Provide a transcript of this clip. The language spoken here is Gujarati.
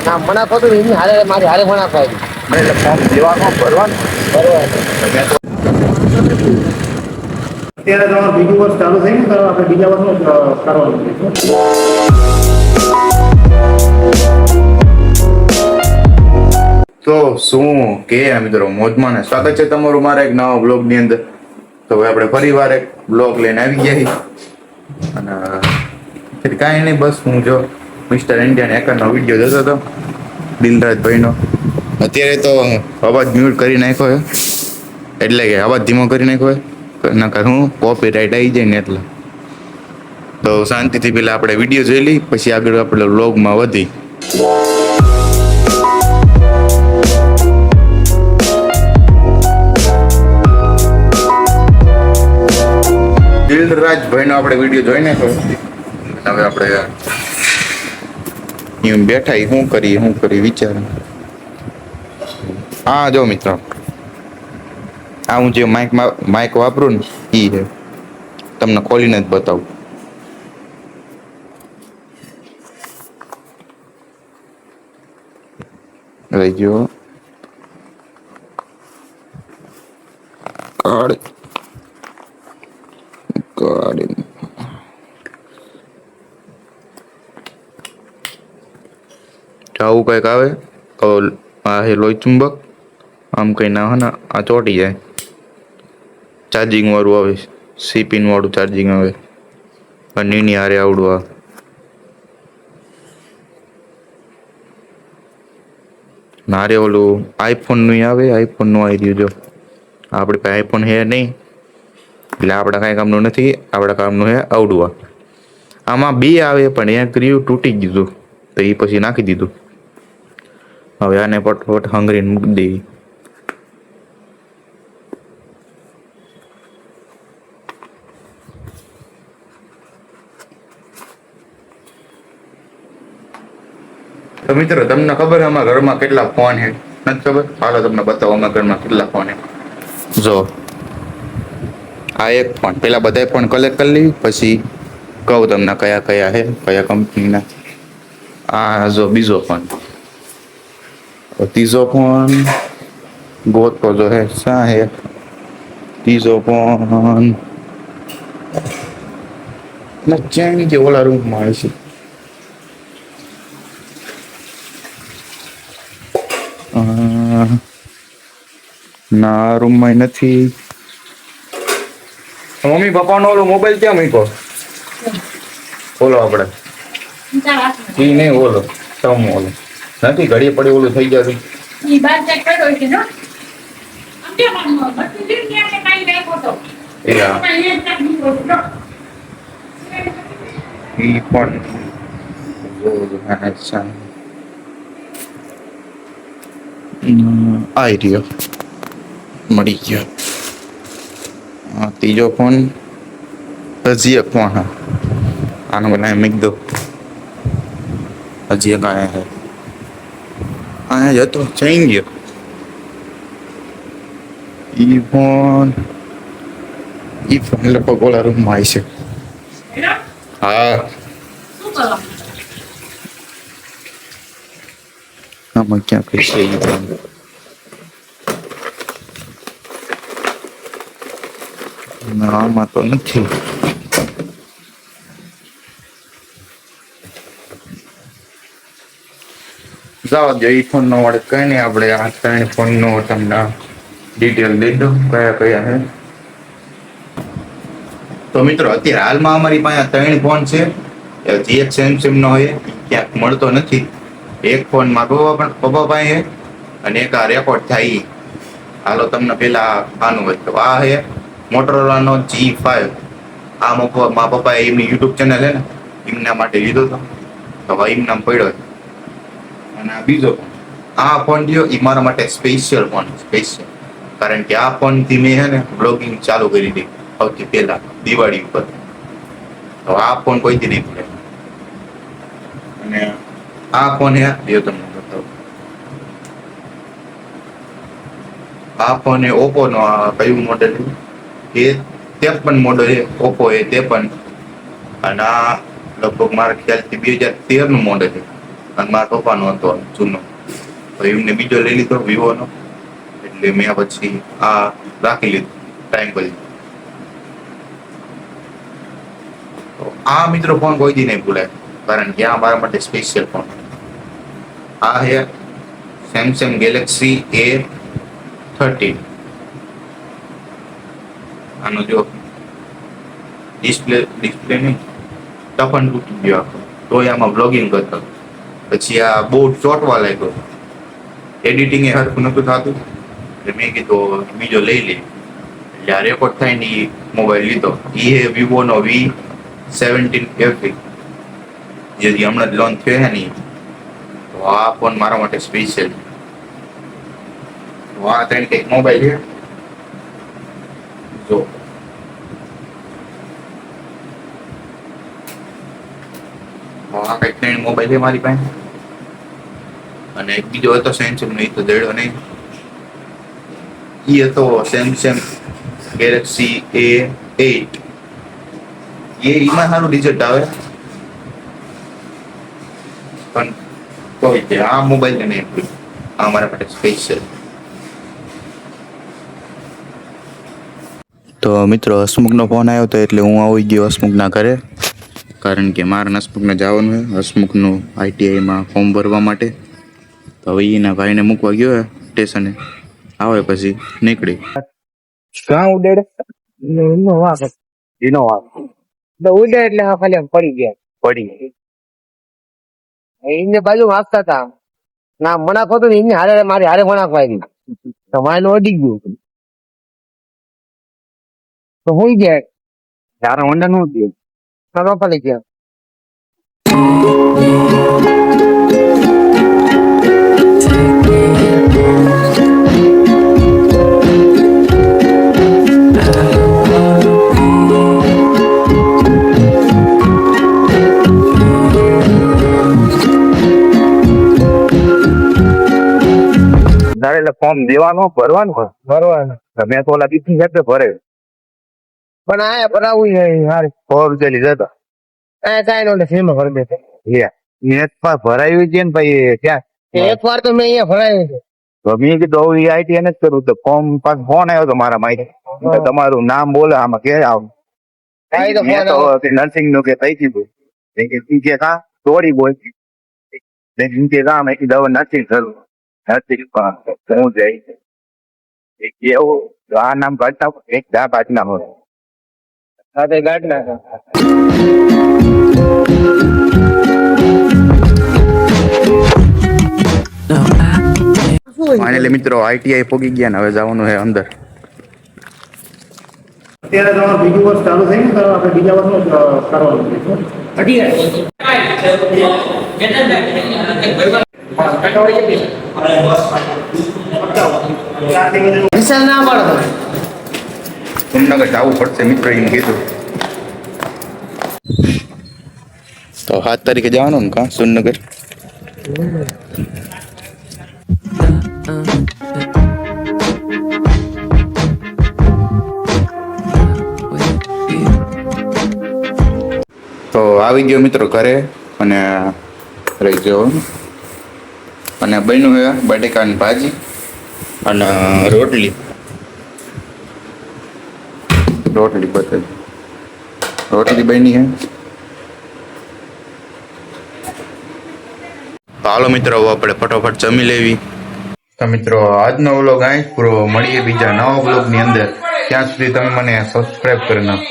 ના મના ખોતું એની હારે મારી હારે મના ખાય એટલે ફોર્મ લેવાનું ભરવાનું. બરોબર. અત્યારે તમારું બીજું વર્ષ ચાલુ થઈ ને તો આપણે બીજા વર્ષનું કરવાનું છે. તો શું કે મિત્રો મોજમાં સ્વાગત છે તમારું મારા એક નવા બ્લોગ ની અંદર. તો હવે આપણે ફરીવાર એક બ્લોગ લઈને આવી ગયા છીએ અને કાંઈ નહીં, બસ હું જો મિસ્ટર ઇન્ડિયન હેકરનો વિડીયો જોતો હતો દિલરાજભાઈનો. અત્યારે તો અવાજ મ્યુટ કરી નાખ્યો છે, એટલે કે અવાજ ધીમો કરી નાખ્યો છે, નકર હું કોપીરાઇટ આવી જાય ને એટલે. તો શાંતિથી પેલા આપણે વિડીયો જોઈ લઈ, પછી આગળ આપણે વ્લોગમાં વધી. દિલરાજભાઈનો આપણે વિડીયો જોઈને હવે આપણે બેઠા શું કરીએ વિચાર. હા જો મિત્રો, આ હું જે માઇક વાપરું ને ઈ છે, તમને ખોલીને જ બતાવું. રહી ગયો કાર્ડ આવું કઈક આવે. આ હે લોહી ચુંબક, આમ કઈ ના હોય ને આ ચોટી જાય. ચાર્જિંગ વાળું આવે, સી પિન વાળું ચાર્જિંગ આવે, અને એની હારે આવડું આવે. નારે ઓલું આઈફોન નું આવે, આઈફોન નું આવી રહ્યું. જો આપડે પાસે આઈફોન હે નહીં, એટલે આપડા કઈ કામનું નથી. આપડા કામનું હે આવડું. આમાં બે આવે પણ એક રહ્યું તૂટી ગયું, તો એ પછી નાખી દીધું. હવે આને ફટફટ હંગરીને મૂકી દઈએ. તો મિત્રો તમને ખબર છે અમારા ઘરમાં કેટલા ફોન છે? નથી ખબર? હાલો તમને બતાવો અમારા ઘરમાં કેટલા ફોન છે. જો આ એક ફોન, પેલા બધા ફોન કલેક્ટ કરી લઈ, પછી કહું તમને કયા કયા છે, કયા કંપનીના. આ જો બીજો ફોન, ત્રીજો ફોન ગોતો જો હે શા હે. ત્રીજો ફોન ના ચેન કે ઓલા રૂમમાં હશે. ના રૂમમાં નથી. મમ્મી પપ્પાનો ઓલો મોબાઈલ ક્યાં મૂક્યો? ઓલો આપણે ઈ નહીં, ઓલો તમ ઓલો નથી, ઘડીએ પડી ઓલું થઈ જતું. ઈ બાર ચેક કર્યો છે જો અમને માનો બધું દિન કે કાઈ દેખો તો એલા પણ એ તક નીકળો જો ઈ પણ અચ્છા આઈ રહ્યો, મળી ગયો. ત્રીજો ફોન હજી એક ફોન. હા આનો બનાવી મૂકી દો. હજી એક આયા હે, આયા જતો જઈ ગયો. ઈ ફોન લગભગ ઓલા રૂમમાં આવી છે. હા શું કરો આમાં ક્યાં કઈ છે ઈ ફોન? ના આમાં તો નથી. જવા દો, ઈ ફોન નો વડે કઈ નહીં. આપણે આ ત્રણ ફોન નો તમને ડિટેલ દઈ દો કયા કયા છે. તો મિત્રો અત્યારે હાલમાં અમારી પાસે ત્રણ ફોન છે. એક સેમસંગ નો હોય, ક્યાંક મળતો નથી. એક ફોન મારા પપ્પા પાસે છે, અને એક આ રેકોર્ડ થાય. હાલો તમને પેલા આનું હોય તો આ છે મોટોરોલા નો G5. આ મારા પપ્પાએ એમની યુટ્યુબ ચેનલ છે ને, એમના માટે લીધો હતો, તો હવે એમનામ પડ્યો. અને આ બીજો આ ફોન રહ્યો એ મારા માટે સ્પેશિયલ ફોન, સ્પેશિયલ. કારણ કે આ ફોન થી મેં છે ને બ્લોગિંગ ચાલુ કરી હતી સૌથી પહેલા દિવાળી ઉપર. તો આ ફોન કોઈથી નહીં મળે. અને આ ફોન હે જો તમને બતાવું. આ ફોન એ ઓપ્પો નો કયું મોડેલ એ 53 મોડેલ છે, ઓપ્પો એ 53. અને આ લગભગ મારા ખ્યાલથી 2013 નું મોડેલ છે. અને મારા પપ્પાનો હતો જૂનો. તો એમને બીજો લઈ લીધો વિવોનો, એટલે મેં પછી આ રાખી લીધું ટાઈમ પછી. તો આ મિત્રો ફોન કોઈ દી નહીં ભૂલાય, કારણ કે આ મારા માટે સ્પેશિયલ ફોન. આ છે સેમસંગ ગેલેક્સી A13. આનો જો ડિસ્પ્લે નહીં, ટફન તૂટી ગયો આખો, તોય આમાં બ્લોગિંગ કરતો. પછી આ બહુ ચોટવા લાગ્યો, એડિટિંગ એ હરખું નહોતું થતું, એટલે મેં કીધું બીજો લઈ લે. એટલે આ રેકોર્ડ થાય ને એ મોબાઈલ લીધો. એ વિવોનો V17F, જે હમણાં જ લોન્ચ થયો છે ને. તો આ ફોન મારા માટે સ્પેશિયલ. તો આ ત્રણ કંઈક મોબાઈલ છે જો. આ કંઈક ત્રણ મોબાઈલ છે મારી પાસે. અને એક બીજો હતો સેમસંગ નો, એ તો દેડો નહીં. એ હતો સેમસંગ ગેલેક્સી A8. એમાં સારું રિઝલ્ટ આવે, પણ કોઈ છે આ મોબાઈલ ને નહીં. આ મારા માટે સ્પેશિયલ. તો મિત્રો હસમુખનો ફોન આવ્યો હતો, એટલે હું આવી ગયો હસમુખના ઘરે, કારણ કે મારે હસમુખને જવાનું છે હસમુખનું ITIમાં ફોર્મ ભરવા માટે. તો હવે એના ભાઈને મૂકવા ગયો સ્ટેશને, આવે પછી નીકળી. ક્યાં ઉડેડે? એનો વાંક ઉડે એટલે હા ખાલી આમ પડી ગયા. એને બાજુ વાંચતા હતા ના મણાક હતો ને, એને હારે મારી હારે મણાક વાગી, તમારે અડી ગયું તો હું ગયા તારે હોન્ડા નું થયું મારા પપ્પા લઈ ગયા. એટલે ફોર્મ દેવાનું ભરવાનું મેં તો ઓલા દીધી છે ભરે, પણ આ ભરાવું હારે 100 રૂપિયા લીધા હતા. કાંઈ નો ફ્રીમાં ભરી દેતો. નેટ પર ભરાયું છે ને ભાઈ ત્યાં. એક વાર તો મેં અહીંયા ભરાયું છે. તો મેં કીધું હવે ITI ને જ કરું. તો ફોર્મ પાસ ફોન આવ્યો હતો મારા માહિતી, તમારું નામ બોલે આમાં કે આવું નર્સિંગ નું કે થઈ ગયું કે કા દોડી બોલ કે કા મેં કીધું નર્સિંગ કરું. નર્સિંગ હું જઈ એવું આ નામ કાઢતા એક દા પાછ નામ હોય સાથે ગાઢ નાખો. ફાઇનલી મિત્રો ITI પહોંચી ગયા ને હવે જવાનું છે અંદર. અત્યારે તમારું બીજું વર્ષ ચાલુ થઈ ને, આપણે બીજા વર્ષનું કરવાનું વિશાલ ના પાડો સુમનગર જવું પડશે મિત્રો, એમ કીધું. તો 7 તારીખે જવાનું ને કા સુમનગર. તો આવી ગયો મિત્રો ઘરે, અને રહી ગયો અને બન્યું છે બટેકાની ભાજી અને રોટલી બધી રોટલી બની છે. તો હાલો મિત્રો હવે આપણે ફટોફટ જમી લેવી. તો મિત્રો આજનો વ્લોગ અહીં પૂરો, મળીએ બીજા નવા વ્લોગની અંદર. ત્યાં સુધી તમે મને સબસ્ક્રાઇબ કરી નાખો.